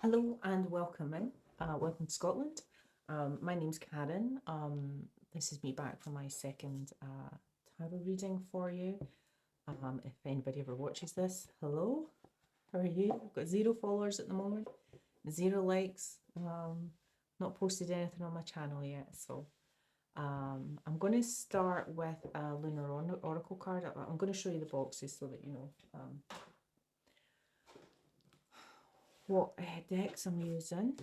Hello and welcome in. Welcome to Scotland. My name's Karen. This is me back for my second tarot reading for you. If anybody ever watches this, hello, how are you? I've got 0 followers at the moment, 0 likes. Not posted anything on my channel yet, so I'm going to start with a lunar oracle card. I'm going to show you the boxes so that you know what decks I'm using.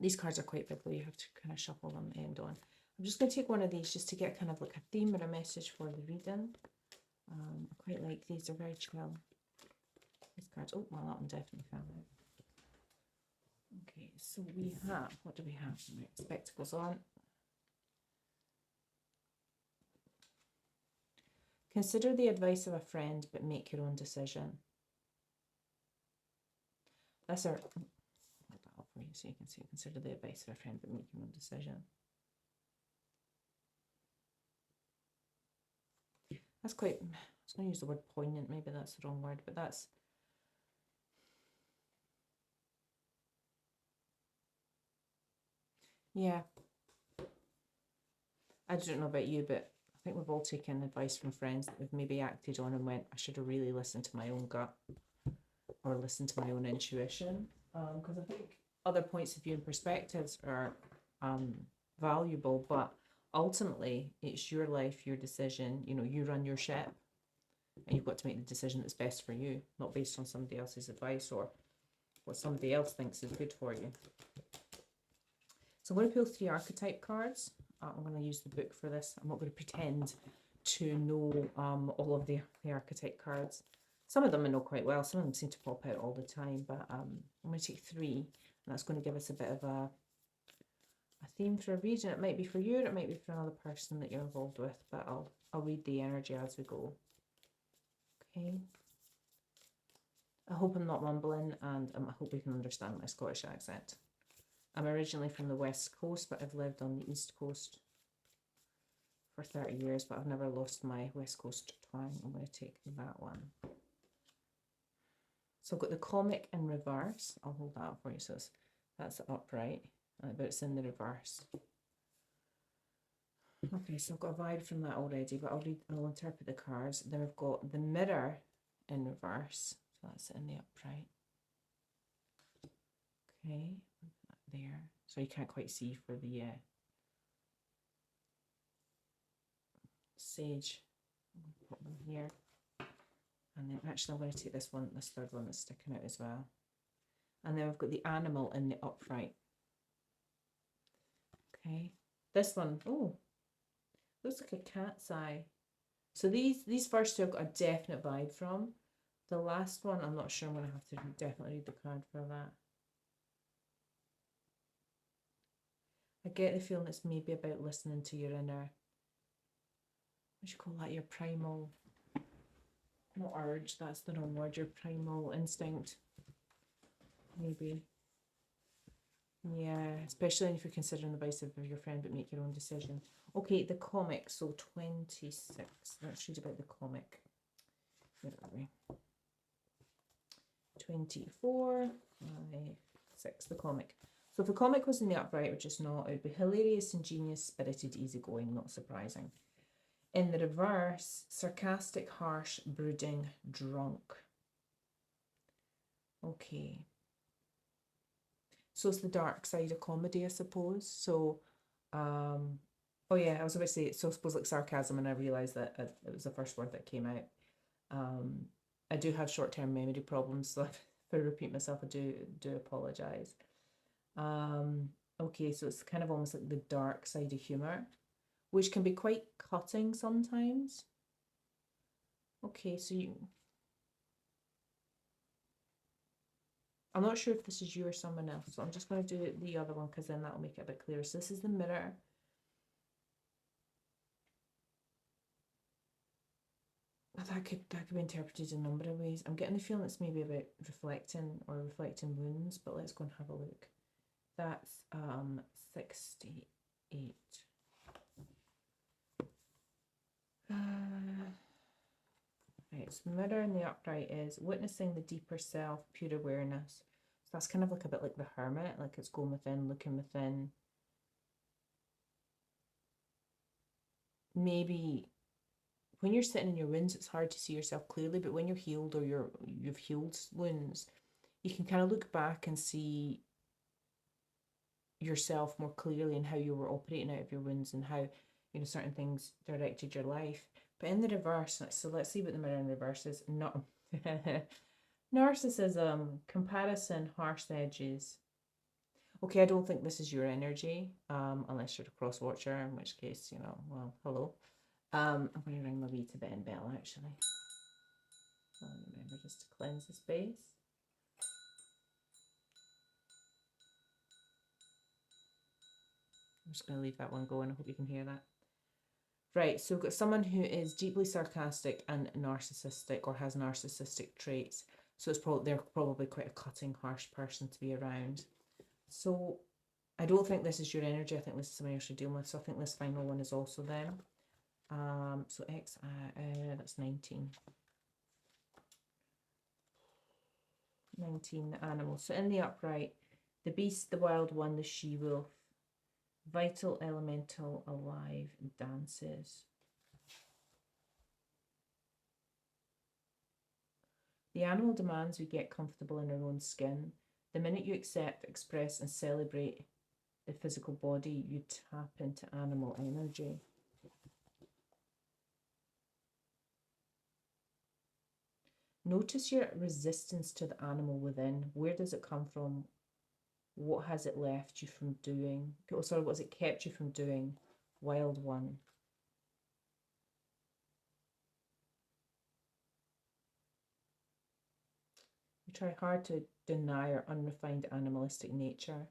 These cards are quite big though, you have to kind of shuffle them end on. I'm just going to take one of these just to get kind of like a theme or a message for the reading. I quite like these, they're very chill. These cards, oh well, that one definitely fell out. Okay, so we have, what do we have? Right, spectacles on. Consider the advice of a friend, but make your own decision. That's our, hold that up for you so you can see, consider the advice of a friend, but make your own decision. That's quite, I was going to use the word poignant, maybe that's the wrong word, but that's, yeah. I don't know about you, but I think we've all taken advice from friends that we've maybe acted on and went, I should have really listened to my own gut or listened to my own intuition. Because I think other points of view and perspectives are valuable, but ultimately it's your life, your decision. You know, you run your ship and you've got to make the decision that's best for you, not based on somebody else's advice or what somebody else thinks is good for you. So I'm going to pull 3 archetype cards. I'm going to use the book for this. I'm not going to pretend to know all of the archetype cards. Some of them I know quite well. Some of them seem to pop out all the time, but I'm going to take 3, and that's going to give us a bit of a theme for a reading. It might be for you, or it might be for another person that you're involved with, but I'll read the energy as we go. Okay. I hope I'm not mumbling, and I hope you can understand my Scottish accent. I'm originally from the West Coast, but I've lived on the East Coast for 30 years, but I've never lost my West Coast twang. I'm going to take that one. So I've got the comic in reverse. I'll hold that up for you. So that's the upright, but it's in the reverse. Okay, so I've got a vibe from that already, but I'll interpret the cards. Then we've got the mirror in reverse. So that's in the upright. Okay, there. So you can't quite see for the sage. Put them here. And then actually I'm going to take this third one that's sticking out as well. And then we've got the animal in the upright. Okay. This one, oh, looks like a cat's eye. So these first two I've got a definite vibe from. The last one, I'm not sure. I'm going to have to definitely read the card for that. I get the feeling it's maybe about listening to your inner, what do you call that, your primal, not urge, that's the wrong word, your primal instinct, maybe. Yeah, especially if you're considering the advice of your friend, but make your own decision. Okay, the comic, so 26. Let's read about the comic. Where are we? 24, 5, 6, the comic. So if the comic was in the upright, which is not, it would be hilarious, ingenious, spirited, easygoing, not surprising. In the reverse, sarcastic, harsh, brooding, drunk. Okay. So it's the dark side of comedy, I suppose. So, oh yeah, I was about to say, so I suppose like sarcasm, and I realised that it was the first word that came out. I do have short-term memory problems, so if I repeat myself, I do apologise. Okay, so it's kind of almost like the dark side of humour, which can be quite cutting sometimes. Okay, so I'm not sure if this is you or someone else, so I'm just going to do the other one because then that'll make it a bit clearer. So this is the mirror. That could be interpreted in a number of ways. I'm getting the feeling it's maybe about reflecting wounds, but let's go and have a look. That's 68. Right, so mirror in the upright is witnessing the deeper self, pure awareness. So that's kind of like a bit like the Hermit, like it's going within, looking within. Maybe when you're sitting in your wounds, it's hard to see yourself clearly, but when you're healed or you've healed wounds, you can kind of look back and see yourself more clearly and how you were operating out of your wounds and how, you know, certain things directed your life. But in the reverse, so let's see what the mirror in reverse is. Not narcissism, comparison, harsh edges. Okay, I don't think this is your energy, unless you're a cross watcher, in which case, you know, well, hello. I'm going to ring my wee Tibetan bell, actually. Remember just to cleanse the space. I'm just going to leave that one going. I hope you can hear that. Right, so we've got someone who is deeply sarcastic and narcissistic or has narcissistic traits. So they're probably quite a cutting, harsh person to be around. So I don't think this is your energy. I think this is something else you're dealing with. So I think this final one is also them. So X, that's 19. 19, the animal. So in the upright, the beast, the wild one, the she-wolf, vital, elemental, alive, dances. The animal demands we get comfortable in our own skin. The minute you accept, express, and celebrate the physical body, you tap into animal energy. Notice your resistance to the animal within. Where does it come from? What has it left you from doing? Oh, sorry, what has it kept you from doing? Wild one. You try hard to deny your unrefined animalistic nature.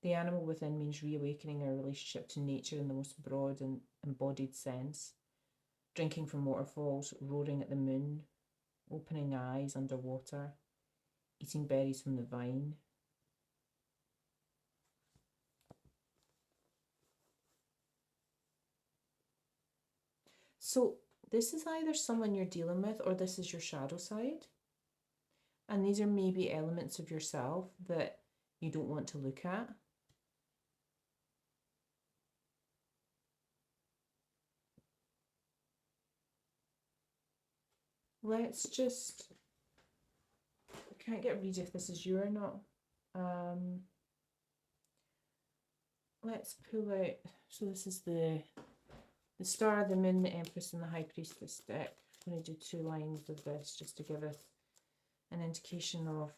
The animal within means reawakening our relationship to nature in the most broad and embodied sense. Drinking from waterfalls, roaring at the moon, opening eyes underwater, eating berries from the vine. So this is either someone you're dealing with or this is your shadow side. And these are maybe elements of yourself that you don't want to look at. Let's just, I can't get a read if this is you or not. Let's pull out, so this is the star, the moon, the empress, and the high priestess deck. I'm going to do 2 lines of this just to give us an indication of,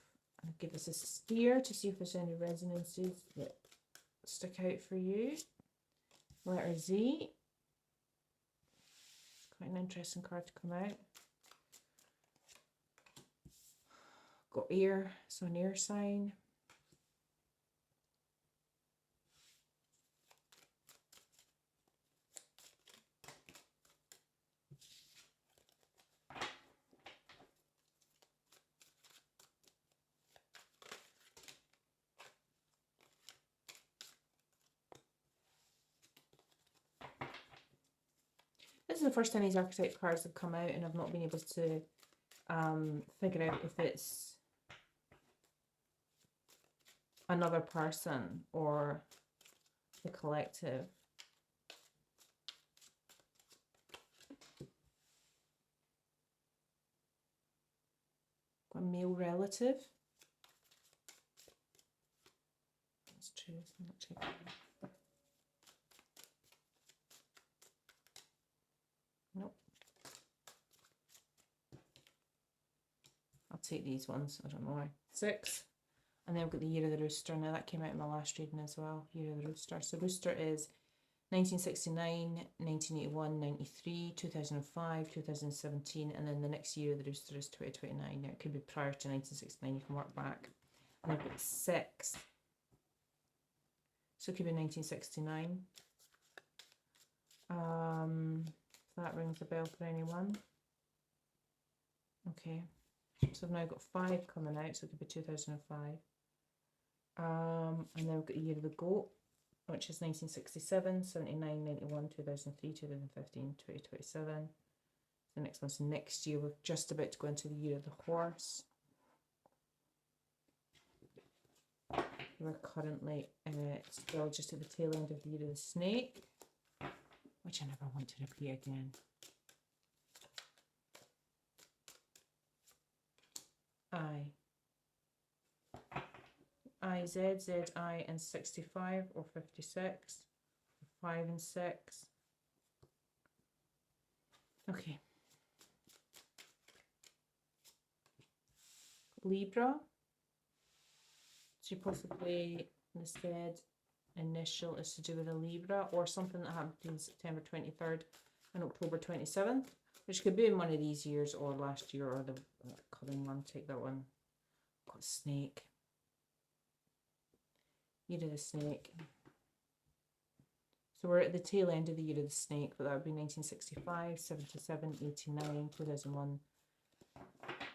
give us a steer to see if there's any resonances that stick out for you. Letter Z. Quite an interesting card to come out. Got air, so an air sign. This is the first time these archetype cards have come out and I've not been able to figure out if it's another person or the collective. Got a male relative. That's true. I'm not checking. Nope. I'll take these ones. I don't know why. 6. And then we've got the Year of the Rooster. Now that came out in my last reading as well. Year of the Rooster. So Rooster is 1969, 1981, 93, 2005, 2017, and then the next Year of the Rooster is 2029. Now it could be prior to 1969. You can work back. And I've got 6. So it could be 1969. If that rings a bell for anyone. Okay. So I've now got 5 coming out, so it could be 2005. And then we've got the Year of the Goat, which is 1967, 79, 91, 2003, 2015, 2027. The next one's next year. We're just about to go into the year of the horse. We're currently still just at the tail end of the year of the snake, which I never want to repeat again. I, Z, Z, I, and 65 or 56, 5 and 6. Okay. Libra. So possibly the said initial is to do with a Libra or something that happened between September 23rd and October 27th, which could be in one of these years or last year or the coming one. Take that one. Got snake. Year of the snake. So we're at the tail end of the year of the snake, but that would be 1965, 77, 89, 2001,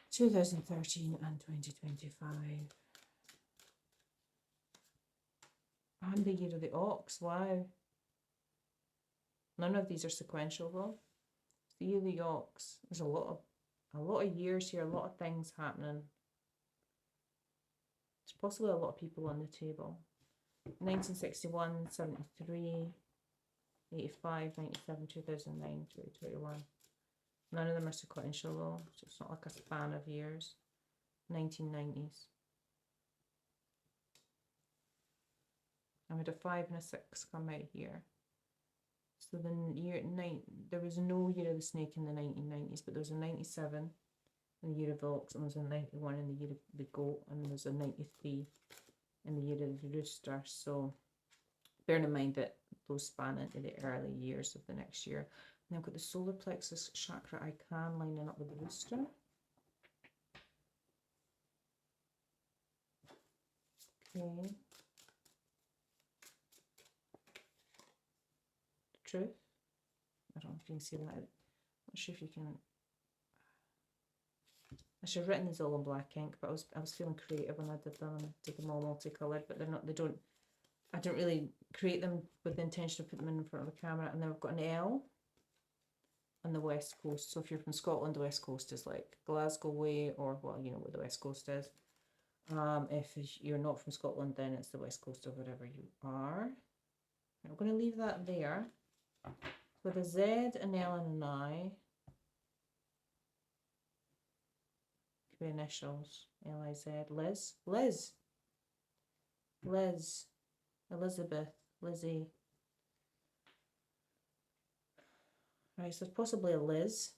2013 and 2025. And the year of the ox, wow. None of these are sequential though. The year of the ox, there's a lot of years here, a lot of things happening. There's possibly a lot of people on the table. 1961, 73, 85, 97, 2009, 2021. None of them are sequential though, so it's not like a span of years. 1990s. I had a 5 and a 6 come out here. So there was no year of the snake in the 1990s, but there was a 97 in the year of the ox, and there was a 91 in the year of the goat, and there was a 93 in the year of the rooster. So bearing in mind that those span into the early years of the next year. And I've got the solar plexus chakra icon lining up with the rooster. Okay. Truth. I don't know if you can see that. I'm not sure if you can. I should have written these all in black ink, but I was feeling creative when I did them. I did them all multicolored, but I don't really create them with the intention of putting them in front of the camera. And then I've got an L on the west coast. So if you're from Scotland, the west coast is like Glasgow way, or well, you know what the west coast is. If you're not from Scotland, then it's the west coast of wherever you are. I'm going to leave that there with a Z, an L, and an I. Could be initials. L-I-Z. Liz. Liz. Liz. Elizabeth. Lizzie. Right, so it's possibly a Liz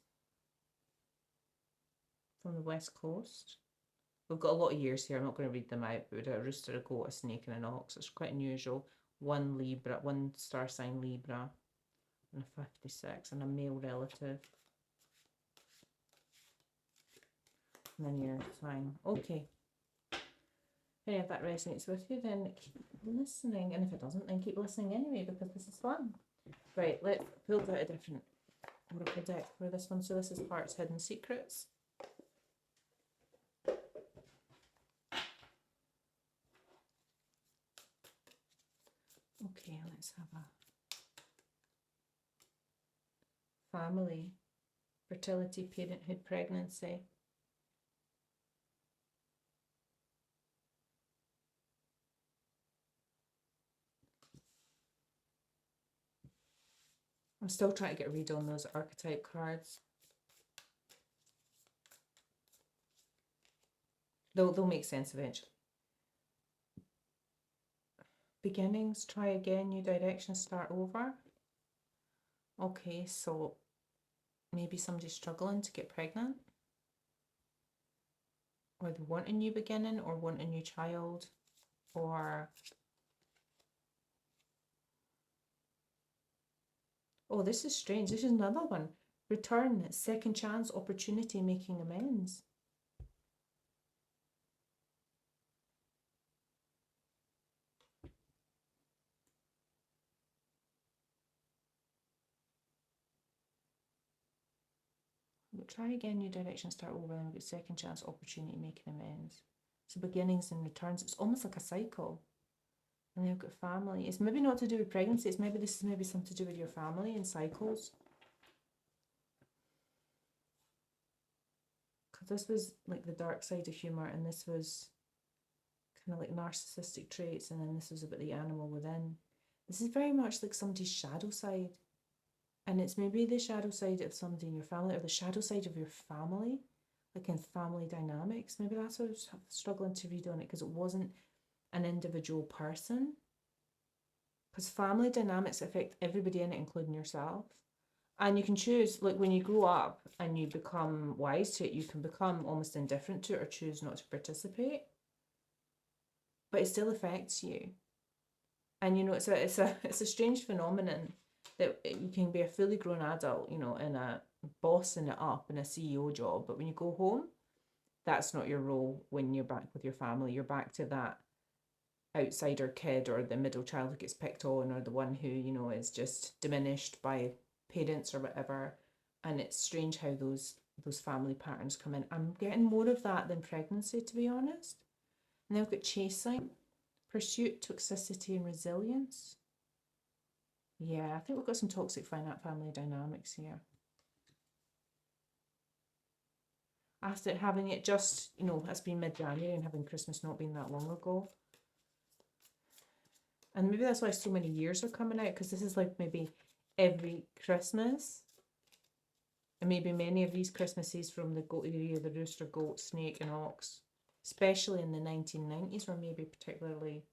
from the west coast. We've got a lot of years here. I'm not going to read them out, but we had a rooster, a goat, a snake, and an ox. It's quite unusual. One Libra, one star sign Libra, and a 56, and a male relative. And then your sign. Okay. If any of that resonates with you, then keep listening. And if it doesn't, then keep listening anyway, because this is fun. Right, let's pull out a different oracle deck for this one. So this is Heart's Hidden Secrets. Okay, let's have a family, fertility, parenthood, pregnancy. I'm still trying to get a read on those archetype cards. They'll make sense eventually. Beginnings, try again, new direction, start over. Okay, so maybe somebody's struggling to get pregnant, or they want a new beginning, or want a new child, or oh, this is strange. This is another one. Return, second chance, opportunity, making amends. We'll try again, new direction, start over, and we've got second chance, opportunity, making amends. So beginnings and returns. It's almost like a cycle. And they've got family. It's maybe not to do with pregnancy. It's maybe this is maybe something to do with your family and cycles. because this was like the dark side of humor, and this was kind of like narcissistic traits, and then this was about the animal within. This is very much like somebody's shadow side, and it's maybe the shadow side of somebody in your family, or the shadow side of your family, like in family dynamics. Maybe that's what I was struggling to read on it, because it wasn't an individual person. Because family dynamics affect everybody in it, including yourself. And you can choose, like when you grow up and you become wise to it, you can become almost indifferent to it or choose not to participate. But it still affects you. And you know, it's a strange phenomenon that you can be a fully grown adult, you know, in a bossing it up in a CEO job, but when you go home, that's not your role. When you're back with your family, you're back to that outsider kid or the middle child who gets picked on, or the one who, you know, is just diminished by parents or whatever. And it's strange how those family patterns come in. I'm getting more of that than pregnancy, to be honest. And then we've got chasing, pursuit, toxicity, and resilience. Yeah, I think we've got some toxic family dynamics here. After having it just, you know, it's been mid-January and having Christmas not been that long ago. And maybe that's why so many years are coming out, because this is like maybe every Christmas. And maybe many of these Christmases from the goat area, the rooster, goat, snake, and ox, especially in the 1990s, were maybe particularly.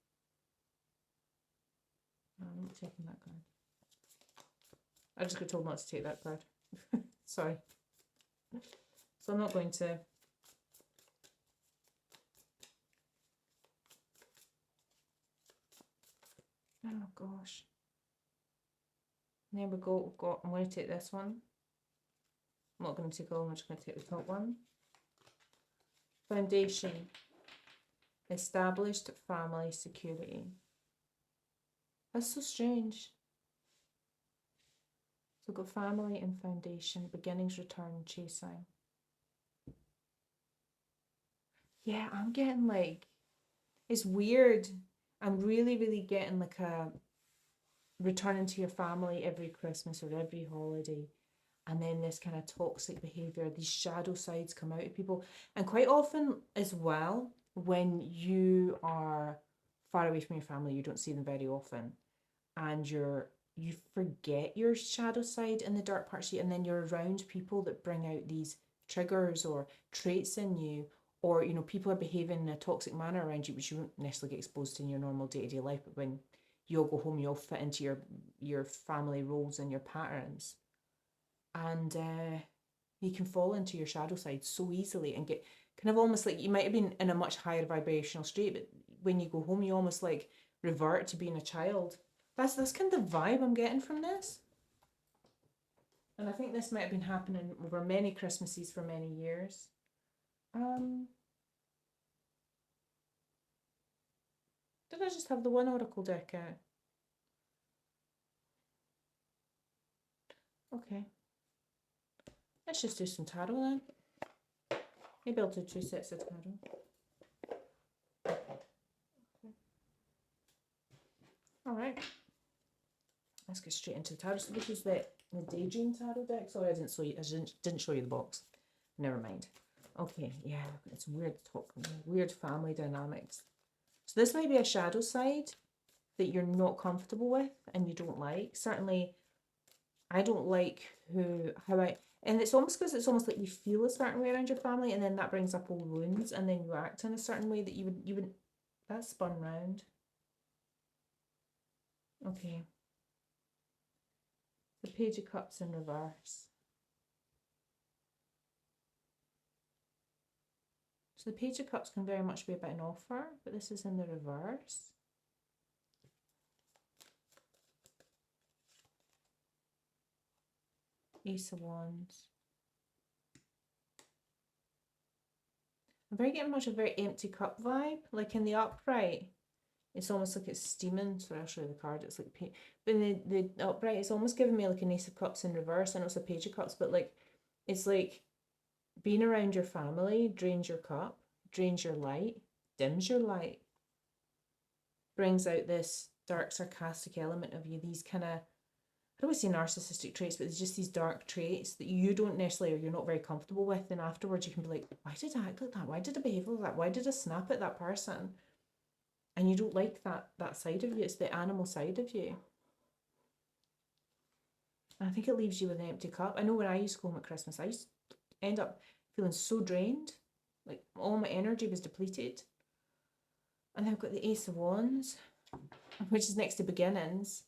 I'm not taking that card. I just got told not to take that card. Sorry. So I'm not going to. Oh gosh. There we go. We've got. I'm going to take this one. I'm not going to take all. I'm just going to take the top one. Foundation. Established family security. That's so strange. So we've got family and foundation. Beginnings, return, chasing. Yeah, I'm getting like, it's weird. I'm really, really getting like a returning to your family every Christmas or every holiday. And then this kind of toxic behavior, these shadow sides come out of people. And quite often as well, when you are far away from your family, you don't see them very often. And you forget your shadow side and the dark parts of you, and then you're around people that bring out these triggers or traits in you, or you know, people are behaving in a toxic manner around you, which you won't necessarily get exposed to in your normal day-to-day life, but when you all go home, you all fit into your family roles and your patterns, and you can fall into your shadow side so easily and get kind of almost like you might have been in a much higher vibrational state, but when you go home, you almost like revert to being a child. That's kind of the vibe I'm getting from this. And I think this might have been happening over many Christmases for many years. Did I just have the one oracle deck out? Okay. Let's just do some tarot then. Maybe I'll do 2 sets of tarot. Okay. Alright. Let's get straight into the tarot. So this is the Daydream Tarot deck. Sorry, I didn't show you the box. Never mind. Okay, yeah, it's weird family dynamics. So this might be a shadow side that you're not comfortable with and you don't like. Certainly, I don't like and it's almost because it's almost like you feel a certain way around your family, and then that brings up old wounds, and then you act in a certain way that you would. That's spun round. Okay. The Page of Cups in reverse. So the Page of Cups can very much be about an offer, but this is in the reverse. Ace of Wands. I'm very getting much a very empty cup vibe, like in the upright. It's almost like it's steaming. Sorry, I'll show you the card. It's like, but in the upright, it's almost giving me like an Ace of Cups in reverse. I know it's a Page of Cups, but like, it's like being around your family drains your cup, drains your light, dims your light, brings out this dark, sarcastic element of you. These kind of, I don't always say narcissistic traits, but it's just these dark traits that you don't necessarily, or you're not very comfortable with. And afterwards you can be like, why did I act like that? Why did I behave like that? Why did I snap at that person? And you don't like that side of you. It's the animal side of you. And I think it leaves you with an empty cup. I know when I used to go home at Christmas, I used to end up feeling so drained. Like all my energy was depleted. And then I've got the Ace of Wands, which is next to beginnings.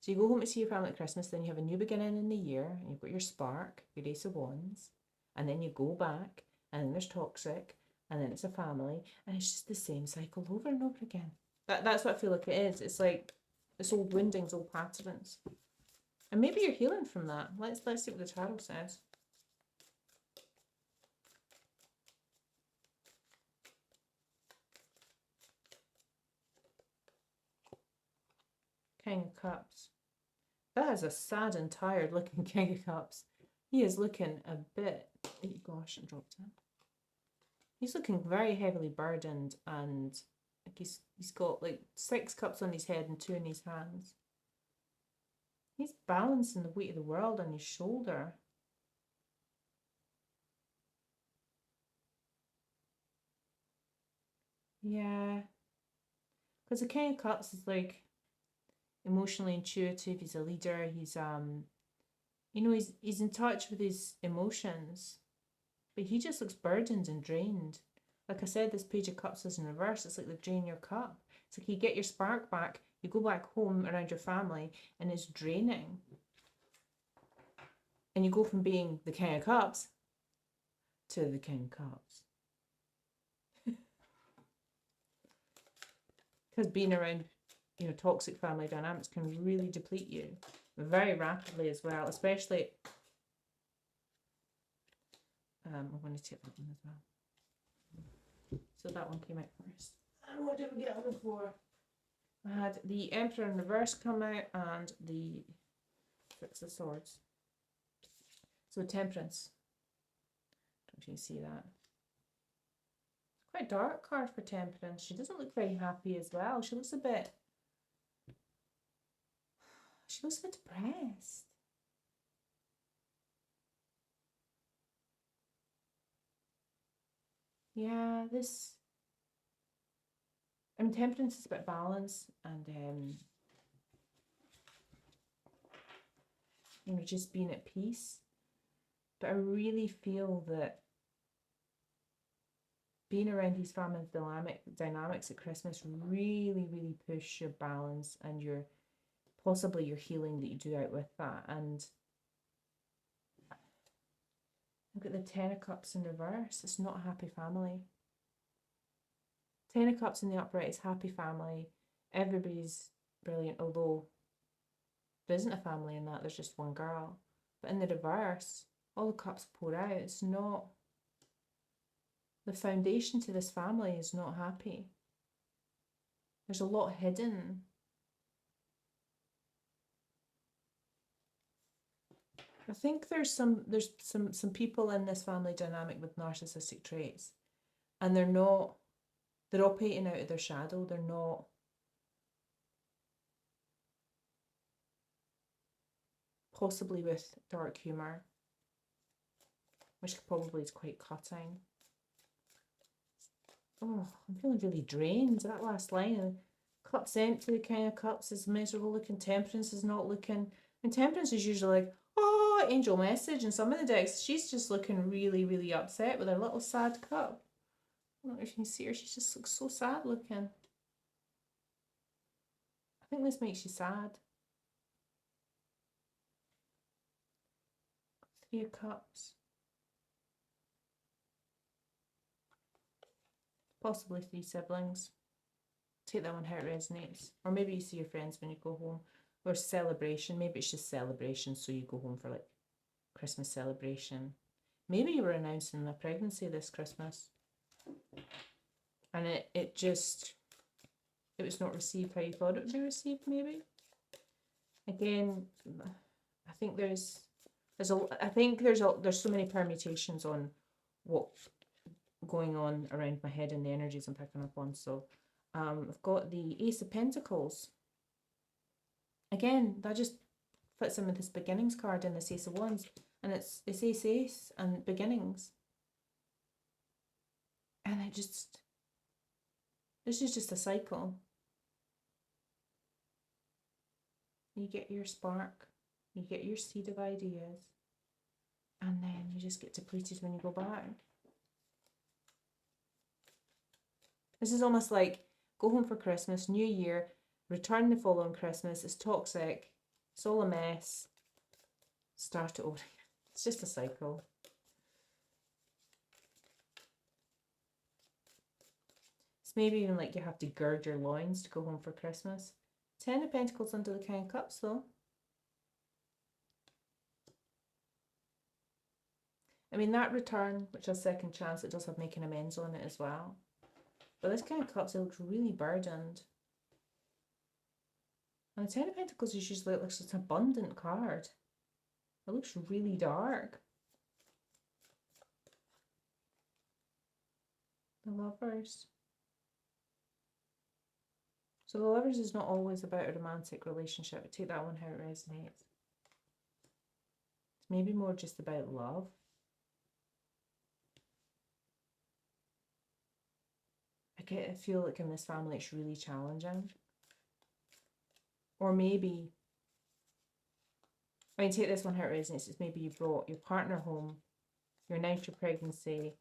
So you go home to see your family at Christmas, then you have a new beginning in the year, and you've got your spark, your Ace of Wands, and then you go back, and then there's toxic, and then it's a family, and it's just the same cycle over and over again. That's what I feel like it is. It's like it's old woundings, old patterns. And maybe you're healing from that. Let's see what the tarot says. King of Cups. That is a sad and tired looking King of Cups. He is looking a bit... Oh gosh, it dropped in. He's looking very heavily burdened, and like he's got like 6 cups on his head and 2 in his hands. He's balancing the weight of the world on his shoulder. Yeah. Because the King of Cups is like emotionally intuitive. He's a leader. He's you know, he's in touch with his emotions, but he just looks burdened and drained. Like I said, this Page of Cups is in reverse. It's like they drain your cup. It's like you get your spark back, you go back home around your family, and it's draining. And you go from being the King of Cups to the King of Cups. Because being around, you know, toxic family dynamics can really deplete you very rapidly as well, especially... I'm going to take that one as well. So that one came out first. And what did we get on before? I had the Emperor in reverse come out and the Six of Swords. So Temperance. I don't know if you can see that. It's quite a dark card for Temperance. She doesn't look very happy as well. She looks a bit depressed. Yeah, this... I mean, Temperance is about balance and, you know, just being at peace. But I really feel that being around these family dynamics at Christmas really, really push your balance and possibly your healing that you do out with that. And look at the Ten of Cups in reverse. It's not a happy family. Ten of Cups in the upright is happy family. Everybody's brilliant, although there isn't a family in that. There's just one girl. But in the reverse, all the cups pour out. It's not... The foundation to this family is not happy. There's a lot hidden. I think there's some people in this family dynamic with narcissistic traits, and they're operating out of their shadow. They're not... Possibly with dark humour, which probably is quite cutting. Oh, I'm feeling really drained. That last line, cups empty, the King of Cups is miserable looking, Temperance is not looking. And Temperance is usually like, oh, angel message. And some of the decks, she's just looking really, really upset with her little sad cup. I don't know if you can see her, she just looks so sad looking. I think this makes you sad. 3 of Cups. Possibly 3 siblings. Take that one how it resonates. Or maybe you see your friends when you go home. Or celebration. Maybe it's just celebration, so you go home for like Christmas celebration. Maybe you were announcing a pregnancy this Christmas. And it was not received how you thought it would be received, maybe. Again, I think there's so many permutations on what's going on around my head and the energies I'm picking up on. So I've got the Ace of Pentacles. Again, that just fits in with this beginnings card in this Ace of Wands. And it's ace and beginnings. And this is just a cycle. You get your spark, you get your seed of ideas, and then you just get depleted when you go back. This is almost like go home for Christmas, New Year, return the following Christmas, it's toxic, it's all a mess, start it over. It's just a cycle. It's maybe even like you have to gird your loins to go home for Christmas. 10 of Pentacles under the King of Cups though. I mean, that return, which has second chance, it does have making amends on it as well. But this King of Cups, it looks really burdened. And the 10 of Pentacles is usually like such an abundant card. It looks really dark. The Lovers. So the Lovers is not always about a romantic relationship. Take that one how it resonates. It's maybe more just about love. I feel like in this family it's really challenging. Or maybe, I mean, take this one how it resonates. It's maybe you brought your partner home, you announced your pregnancy,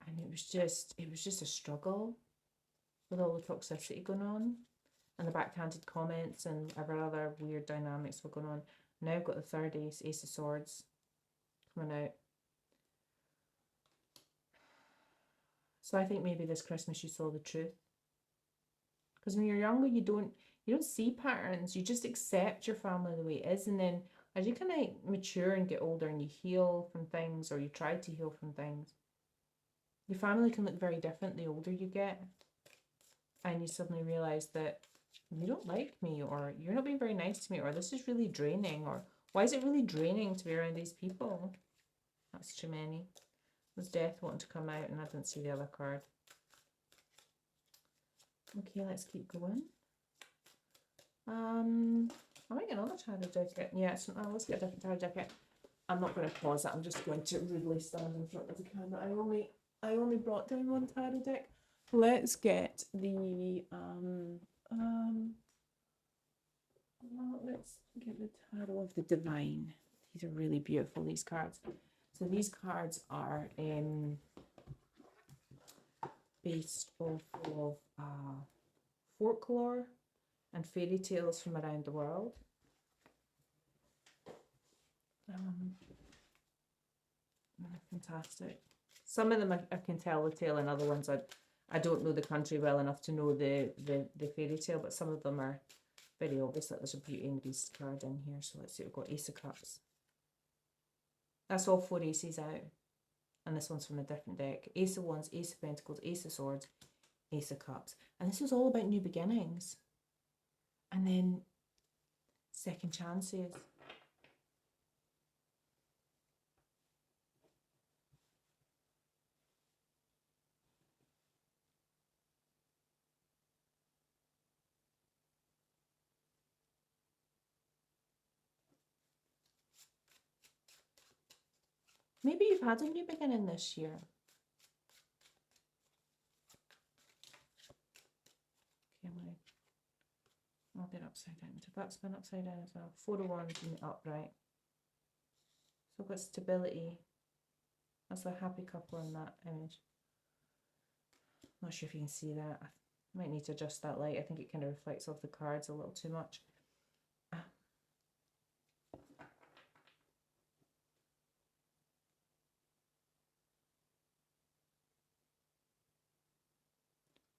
and it was just a struggle with all the toxicity going on and the backhanded comments and whatever other weird dynamics were going on. Now I've got the third ace, Ace of Swords coming out. So I think maybe this Christmas you saw the truth. Because when you're younger, you don't see patterns. You just accept your family the way it is. And then as you kind of mature and get older and you heal from things, or you try to heal from things, your family can look very different the older you get. And you suddenly realize that you don't like me, or you're not being very nice to me, or this is really draining, or why is it really draining to be around these people? That's too many. There's Death wanting to come out, and I didn't see the other card. Okay, let's keep going. I might get another tarot deck. Yeah, let's get a different tarot deck. I'm not going to pause it. I'm just going to rudely stand in front of the camera. I only brought down one tarot deck. Let's get the let's get the Tarot of the Divine. These are really beautiful, these cards. So these cards are based off of folklore and fairy tales from around the world. Fantastic. Some of them I can tell the tale, and other ones I don't know the country well enough to know the fairy tale, but some of them are very obvious that there's a Beauty and Beast card in here. So let's see, we've got Ace of Cups. That's all 4 aces out. And this one's from a different deck. Ace of Wands, Ace of Pentacles, Ace of Swords, Ace of Cups. And this is all about new beginnings. And then second chances. Maybe you've had a new beginning this year. Okay, I'll get upside down. Did that spin upside down as well? 4 of Wands in the upright. So I've got stability. That's a happy couple in that image. Not sure if you can see that. I might need to adjust that light. I think it kind of reflects off the cards a little too much.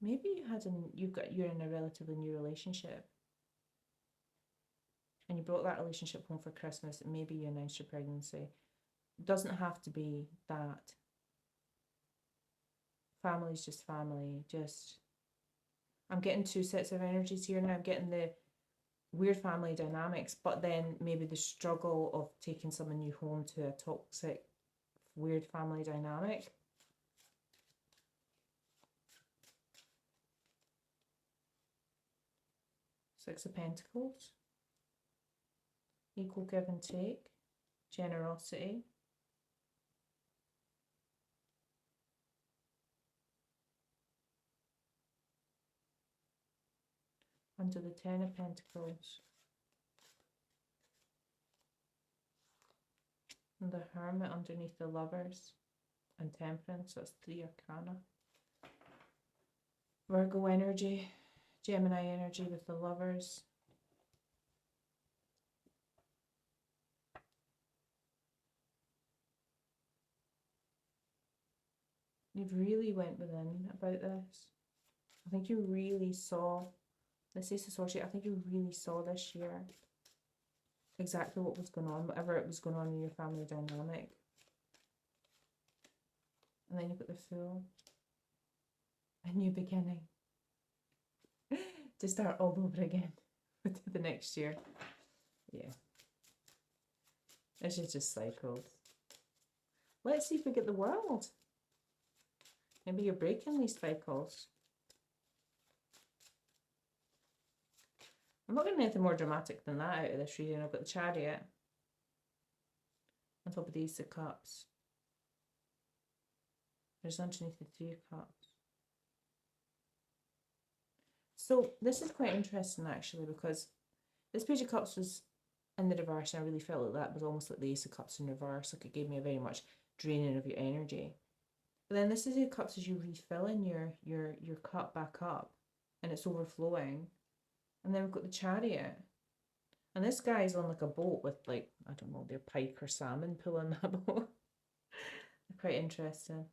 Maybe you're in a relatively new relationship, and you brought that relationship home for Christmas, and maybe you announced your pregnancy. It doesn't have to be that. Family's just family. I'm getting 2 sets of energies here now. I'm getting the weird family dynamics, but then maybe the struggle of taking someone new home to a toxic, weird family dynamic. Six of Pentacles. equal give and take, generosity, under the Ten of Pentacles, and the Hermit underneath the Lovers, and Temperance, that's 3 arcana. Virgo energy, Gemini energy with the Lovers. You've really went within about this. I think you really saw, this Ace of Swords, I think you really saw this year exactly what was going on, whatever it was going on in your family dynamic. And then you've got the Fool. A new beginning. To start all over again with the next year. Yeah. This is just cycles. Let's see if we get the World. Maybe you're breaking these cycles. I'm not getting anything more dramatic than that out of this reading. I've got the Chariot on top of the Ace of Cups. There's underneath the 3 of Cups. So this is quite interesting actually, because this Page of Cups was in the reverse, and I really felt like that was almost like the Ace of Cups in reverse. Like it gave me a very much draining of your energy. But then this is the Cups as you refilling your cup back up, and it's overflowing. And then we've got the Chariot. And this guy's on like a boat with like, I don't know, they're pike or salmon pulling that boat. Quite interesting.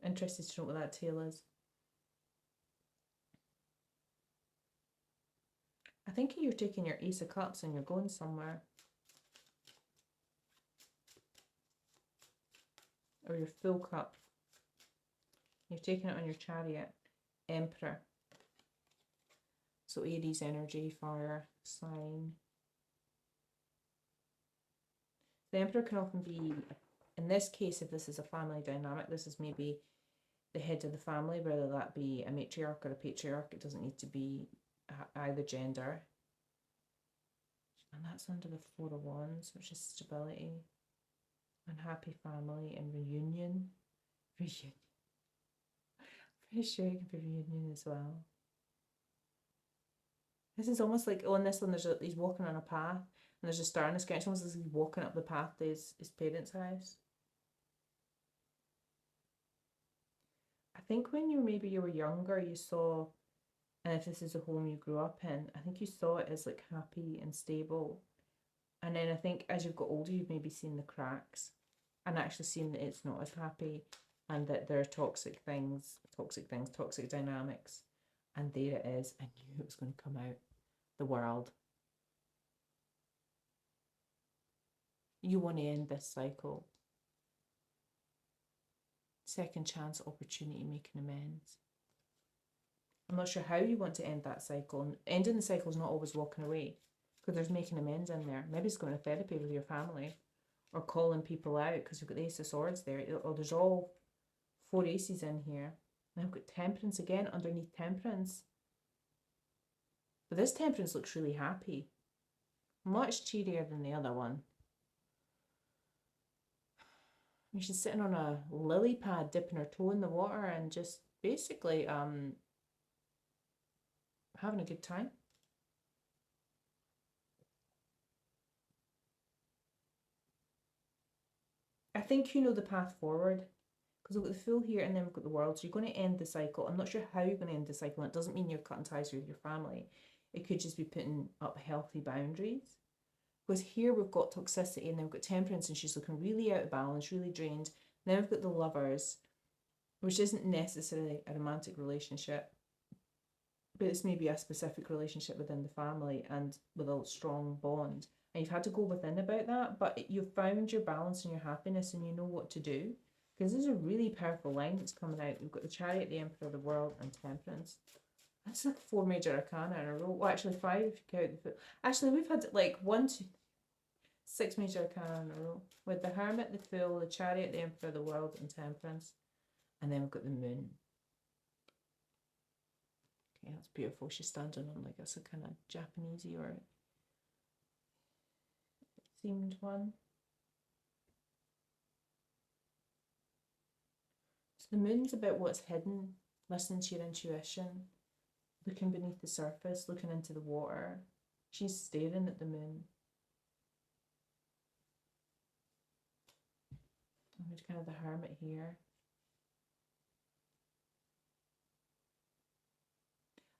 Interested to know what that tail is. I think you're taking your Ace of Cups and you're going somewhere. Or your full cup. You're taking it on your Chariot. Emperor. So Aries energy, fire, sign. The Emperor can often be, in this case, if this is a family dynamic, this is maybe the head of the family, whether that be a matriarch or a patriarch. It doesn't need to be either gender. And that's under the 4 of Wands, which is stability, unhappy family, and reunion. Reunion. Pretty sure it could be reunion as well. This is almost like, on this one, he's walking on a path, and there's a star in the sky. It's almost as he's walking up the path to his parents' house. I think when you were younger, you saw, and if this is a home you grew up in, I think you saw it as like happy and stable. And then I think as you've got older, you've maybe seen the cracks and actually seen that it's not as happy, and that there are toxic things, toxic dynamics. And there it is. I knew it was going to come out. The World. You want to end this cycle. Second chance, opportunity, making amends. I'm not sure how you want to end that cycle. And ending the cycle is not always walking away, because there's making amends in there. Maybe it's going to therapy with your family, or calling people out, because we've got the Ace of Swords there. Oh, there's all 4 aces in here. Now I've got Temperance again underneath Temperance. But this Temperance looks really happy. Much cheerier than the other one. She's sitting on a lily pad, dipping her toe in the water and just basically having a good time. I think you know the path forward, because we've got the Fool here and then we've got the World. So you're going to end the cycle. I'm not sure how you're going to end the cycle. It doesn't mean you're cutting ties with your family. It could just be putting up healthy boundaries. Because here we've got toxicity, and then we've got Temperance, and she's looking really out of balance, really drained. Then we've got the Lovers, which isn't necessarily a romantic relationship, but it's maybe a specific relationship within the family and with a strong bond. And you've had to go within about that, but you've found your balance and your happiness, and you know what to do. Because there's a really powerful line that's coming out. We've got the Chariot, the Emperor, the World, and Temperance. That's like 4 major arcana in a row. Well, actually 5 if you count the Fool. Actually, we've had like 6 major arcana in a row. With the Hermit, the Fool, the Chariot, the Emperor, the World, and Temperance. And then we've got the Moon. Okay, that's beautiful. She's standing on like a kind of Japanesey or themed one. So the moon's about what's hidden, listening to your intuition, looking beneath the surface, looking into the water. She's staring at the moon. And there's kind of the hermit here.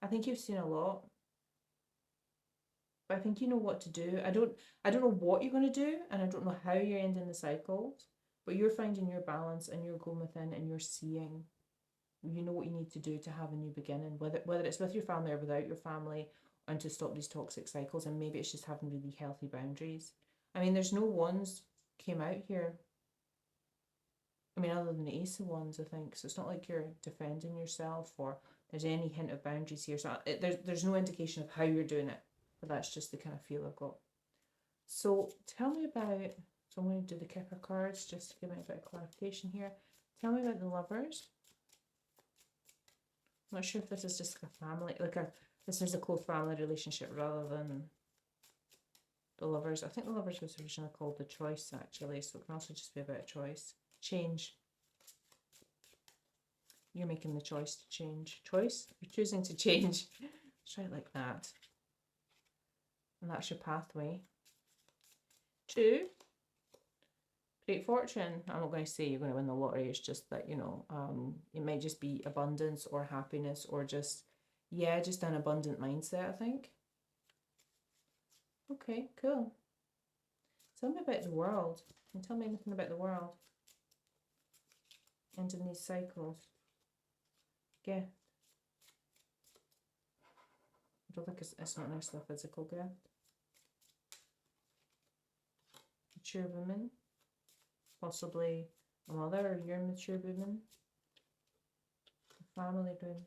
I think you've seen a lot, but I think you know what to do. I don't know what you're going to do, and I don't know how you're ending the cycles, but you're finding your balance and you're going within and you're seeing. You know what you need to do to have a new beginning, whether it's with your family or without your family, and to stop these toxic cycles. And maybe it's just having really healthy boundaries. I mean, there's no wands came out here. I mean, other than the Ace of Wands, I think. So it's not like you're defending yourself or there's any hint of boundaries here. So there's no indication of how you're doing it, but that's just the kind of feel I've got. So tell me about, so I'm going to do the Kipper cards just to give me a bit of clarification here. Tell me about the Lovers. I'm not sure if this is just a family, this is a close family relationship rather than the Lovers. I think the Lovers was originally called the Choice, actually, so it can also just be about a choice. Change. You're making the choice to change. Choice? You're choosing to change. Try it like that. And that's your pathway. 2. Great fortune. I'm not going to say you're going to win the lottery. It's just that, you know, it might just be abundance or happiness or just, yeah, just an abundant mindset, I think. Okay, cool. Tell me about the world. Can you tell me anything about the world? Ending these cycles. Gift. I don't think it's not necessarily a physical gift. Mature woman. Possibly a mother or you're a mature woman. Family room.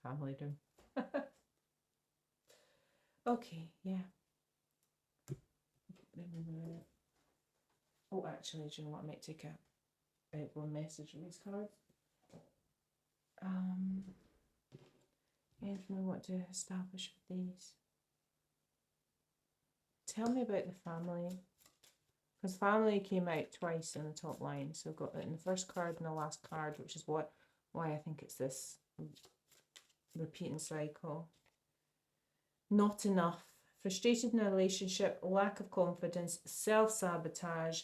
Family room. Okay, yeah. Oh, actually, do you know what? I might take one message from these cards. Anything I want to establish with these? Tell me about the family. Because family came out twice in the top line. So I've got it in the first card and the last card, which is why I think it's this repeating cycle. Not enough. Frustrated in a relationship, lack of confidence, self-sabotage,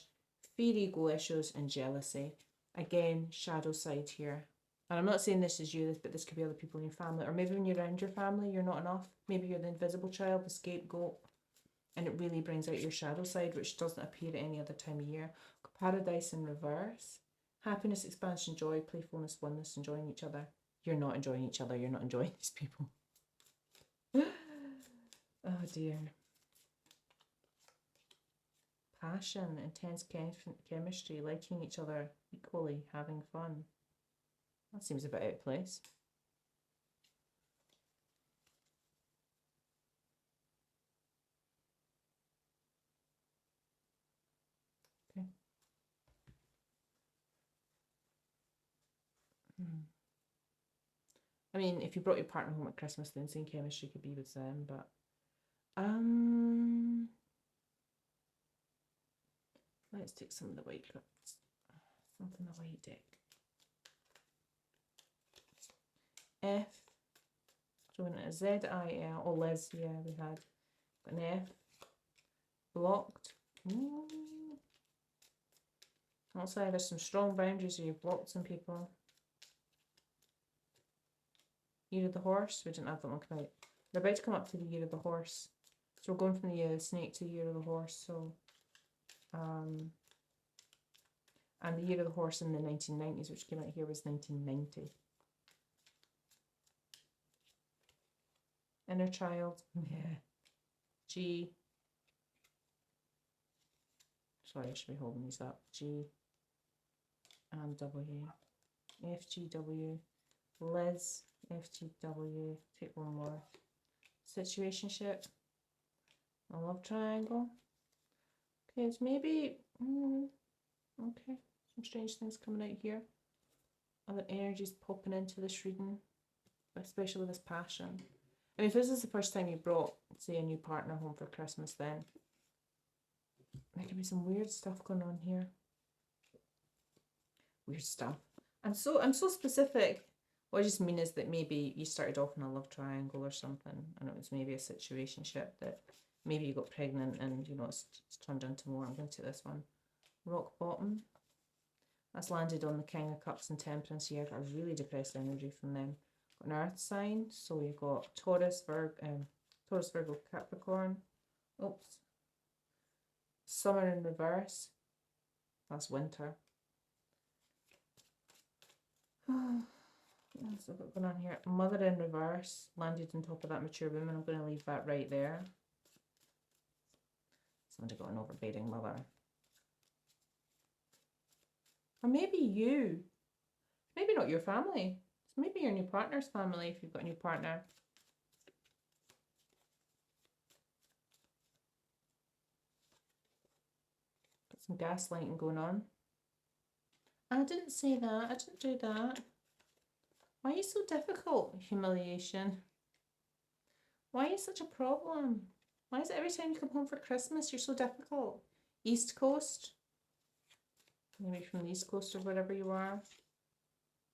fear, ego issues, and jealousy. Again, shadow side here. And I'm not saying this is you, but this could be other people in your family. Or maybe when you're around your family, you're not enough. Maybe you're the invisible child, the scapegoat. And it really brings out your shadow side, which doesn't appear at any other time of year. Paradise in reverse. Happiness, expansion, joy, playfulness, oneness, enjoying each other. You're not enjoying each other. You're not enjoying these people. Oh dear. Passion, intense chemistry, liking each other equally, having fun. That seems a bit out of place. Okay. I mean, if you brought your partner home at Christmas, then same chemistry could be with them, but let's take some of the white cards. Something the white deck. F. Showing it a Z-I-L. Oh, Liz, yeah, we had an F. Blocked. Also, there's some strong boundaries where you've blocked some people. Year of the Horse. We didn't have that one come out. We're about to come up to the Year of the Horse. So we're going from the Year of the Snake to the Year of the Horse. So, and the Year of the Horse in the 1990s, which came out here, was 1990. Inner Child. Yeah. G. Sorry, I should be holding these up. G and W. F, G, W. Liz. F, G, W. Take one more. Situationship. A love triangle. Okay, it's maybe... okay, some strange things coming out here. Other energies popping into this reading, especially with this passion. I mean, if this is the first time you brought, say, a new partner home for Christmas, then There can be some weird stuff going on here. Weird stuff. I'm so specific. What I just mean is that maybe you started off in a love triangle or something, and it was maybe a situationship that maybe you got pregnant and, you know, it's turned into more. I'm going to take this one. Rock bottom. That's landed on the King of Cups and Temperance here. Got a really depressed energy from them. Got an earth sign. So we've got Taurus, Virgo, Capricorn. Oops. Summer in reverse. That's winter. What's going on here? Mother in reverse. Landed on top of that mature woman. I'm going to leave that right there. Somebody got an overbearing mother. Or maybe you. Maybe not your family. It's maybe your new partner's family if you've got a new partner. Got some gaslighting going on. I didn't say that. I didn't do that. Why are you so difficult? Humiliation. Why are you such a problem? Why is it every time you come home for Christmas you're so difficult? East Coast? Maybe from the East Coast or wherever you are.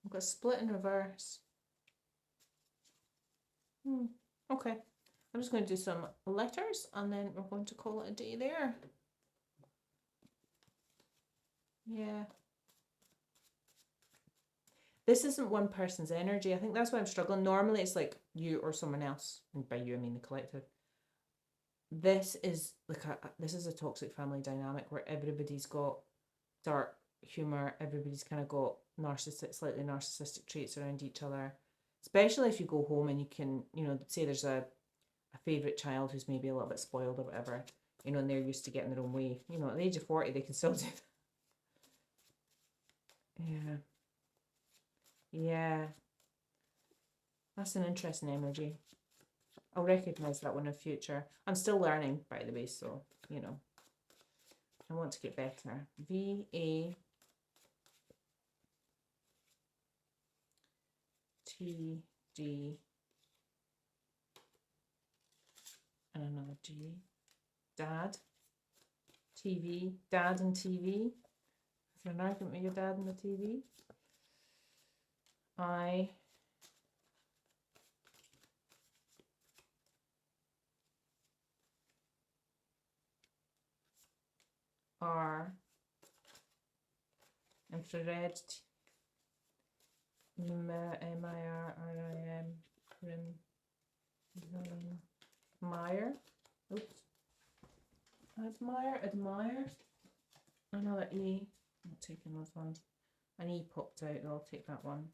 I've got a split in reverse. Okay. I'm just going to do some letters and then we're going to call it a day there. Yeah. This isn't one person's energy. I think that's why I'm struggling. Normally it's like you or someone else. And by you, I mean the collective. This is like this is a toxic family dynamic where everybody's got dark humor. Everybody's kind of got slightly narcissistic traits around each other. Especially if you go home and you can, you know, say there's a favourite child who's maybe a little bit spoiled or whatever, you know, and they're used to getting their own way. You know, at the age of 40, they can still do that. Yeah. Yeah. That's an interesting energy. I'll recognise that one in future. I'm still learning, by the way, so, you know, I want to get better. V-A-T-D and another G. Dad. TV. Dad and TV. Is there an argument with your dad and the TV? I. R. Infrared. M-I-R-R-I-M. Admire. Oops. Admire. Another E. I'm not taking those ones. An E popped out, I'll take that one.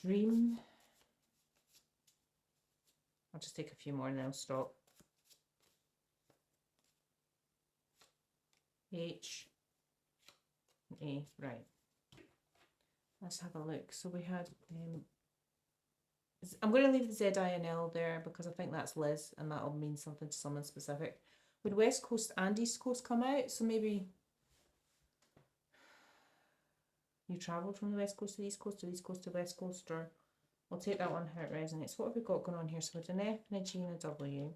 Dream. I'll just take a few more and then I'll stop. H. A. Right. Let's have a look. So we had I'm going to leave the Z-I-N-L there because I think that's Liz and that'll mean something to someone specific. Would West Coast and East Coast come out? So maybe you travelled from the West Coast to the East Coast, to the East Coast to West Coast, or I'll take that one how it resonates. What have we got going on here? So it's an F and a G and a W.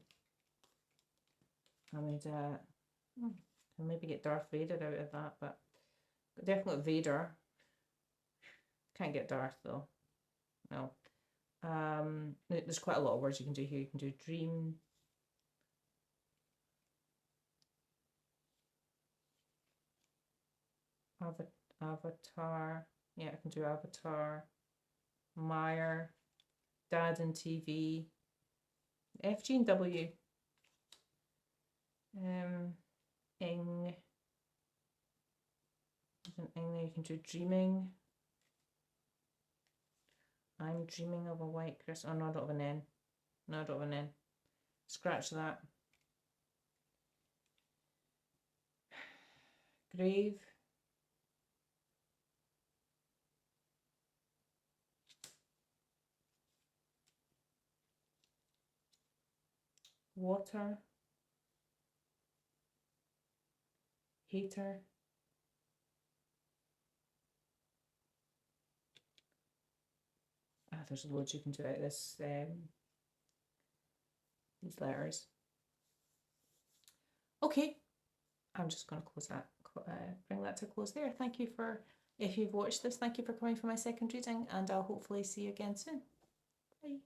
I would I'll maybe get Darth Vader out of that, but definitely Vader. Can't get Darth though. No. There's quite a lot of words you can do here. You can do dream. Avatar. Yeah, I can do avatar. Meyer. Dad and TV. F, G, and W. Ing. There's an ing there. You can do dreaming. I'm dreaming of a white Christmas. Oh, no, I don't have an N. No, I don't have an N. Scratch that. Grave. Water. Hater. There's loads you can do out of this, these letters. Okay, I'm just going to close that, bring that to a close there. Thank you for, if you've watched this, thank you for coming for my second reading, and I'll hopefully see you again soon. Bye.